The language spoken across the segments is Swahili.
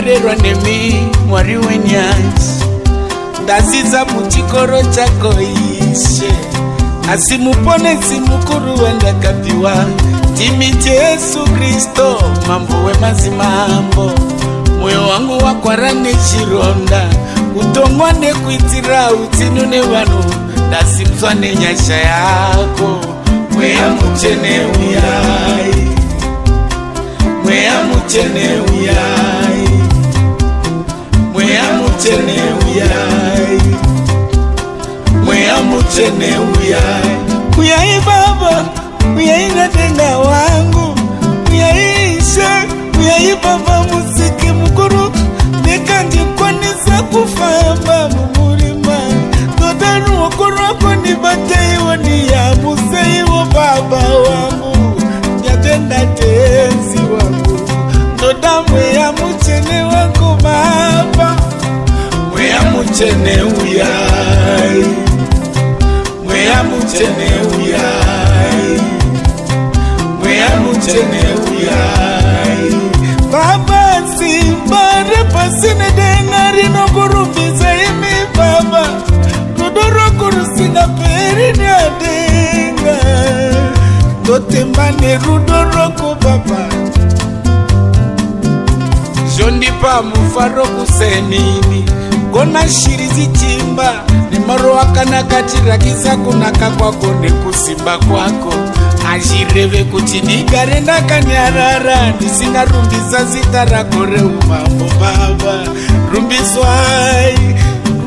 Ndaremererwa nemi mwari wenyanzi, ndaziza muchikoro chako Ishe, asi muponesi mukuru wandakapiwa, timi Yesu Kristo mambo wemazimambo. Moyo wangu wakwara nechironda, kutongwa nekuitira utinu nevanu, ndasimzwa nenyasha yako. Mweya muchene uyai, mweya muchene uyai, mweya muchene uyai, mweya muchene uyai. Uyai Baba, uyai natenga wangu, uyai Ishe, uyai Baba musiki mukuru, nekanjikwanisa kufamba mumurima, dodaru wakoroko nibateiwo niyabuseiwo Baba wangu, nyatenga tenzi wangu, doda mweya muchene wangu Baba. Mweya muchene uyai, mweya muchene uyai, mweya muchene uyai. Baba simbare pasine dengari no kurubiza imi Baba, dodoro kurusinga peri ni adenga, dotembane rudoroko Baba. Jondi pa mufaro kusenini, kona shirizi chimba, ni maro wakana kachirakiza kunaka kwako nekusimba kwako. Ajireve kuti nigarenda kanyarara, nisinga rumbiza zitara kore umambo Baba. Rumbiswai,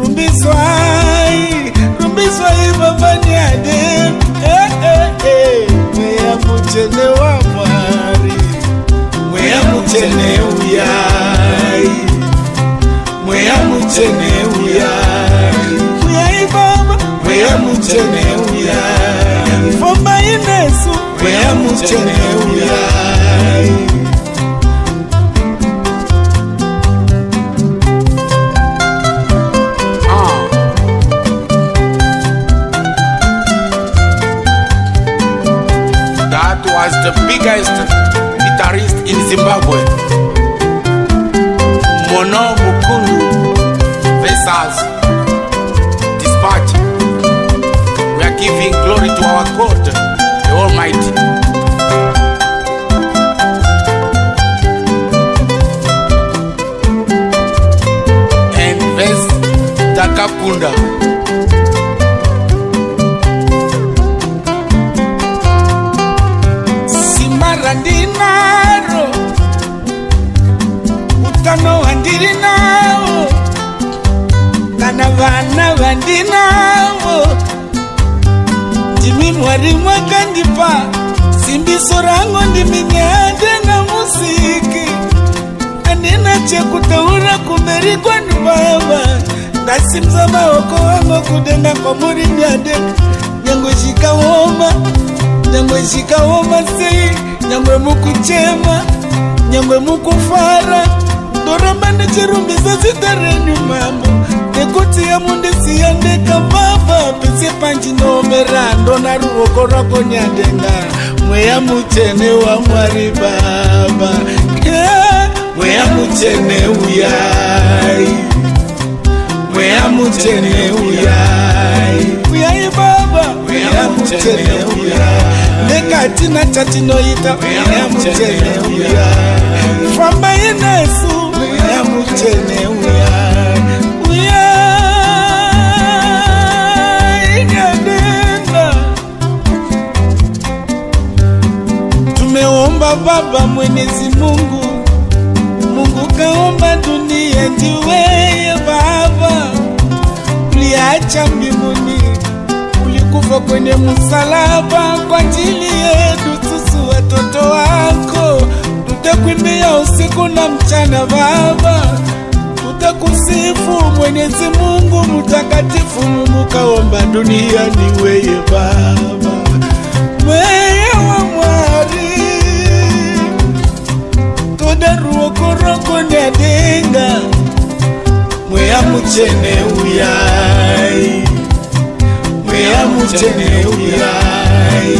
rumbiswai, rumbiswai Baba ni ade. Mweya muchene wa mwari, mweya muchene uyai, mweya muchene uyai, uyai Baba, mweya muchene uyai. Fomba inesu, mweya muchene uyai. That was the biggest guitarist in Zimbabwe, Mono Mukundu versus Dispatch. We are giving glory to our God, the Almighty. And verse Takakunda. Simara ndinaro, utano wandirinao, kana vana vandinao. Jimi mwari mwakandipa, simbiso rango ndiminyade na musiki, andina chekutaura kumeri kwani Baba. Ndasimza maoko wango kudenga kwa muri nyade, nyangwe shika woma, nyangwe shika woma sei, nyangwe mukuchema, nyangwe mukufara, dorambane cherumbiza zitarenyu mambo. Nekuti ya mundisi ya ndeka Baba, pese panji no merando na ruoko rako nyadenga. Mweya muchene wa mwari Baba, mweya muchene uyai, mweya muchene uyai, uyai Baba, mweya muchene uyai. Nekati na chatino ita, mweya muchene uyai. Famba inesu, mweya muchene uyai, uyai nyadenga. Tumeomba Baba Mwenyezi Mungu, Mungu kaomba dunia ndiweye Baba. Uliacha mbinguni, ulikufa kwenye msalaba kwa ajili yetu sisi watoto wako. Tutakuimbia usiku na mchana Baba, tutakusifu Mwenyezi Mungu mtakatifu. Mungu kaomba dunia niweye Baba, mweya wa mwari, todaruo koroko nyadenga. Mweya muchene uyai, mweya muchene uyai,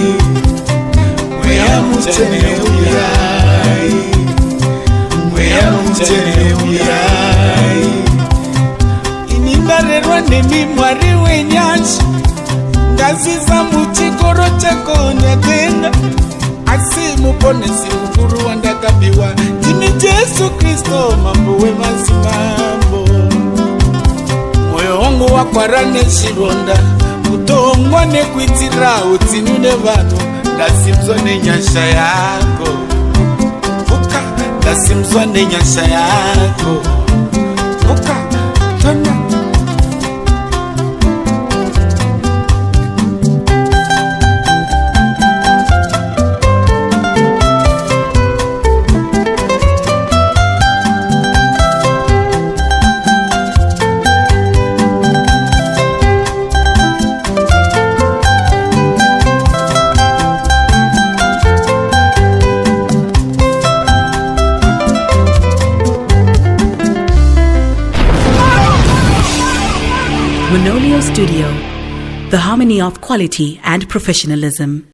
mweya muchene uyai, mweya muchene uyai. kwako nyatenga asi muponesi mkuru wandakabiwa jini Jesu Kristo mambo we mazimambo moyo wangu wakwarane shironda utongwa nekuitira utinune vanu ndasimzwa nenyasha yako uka ndasimzwa nenyasha yako uka tona Studio, the harmony of quality and professionalism.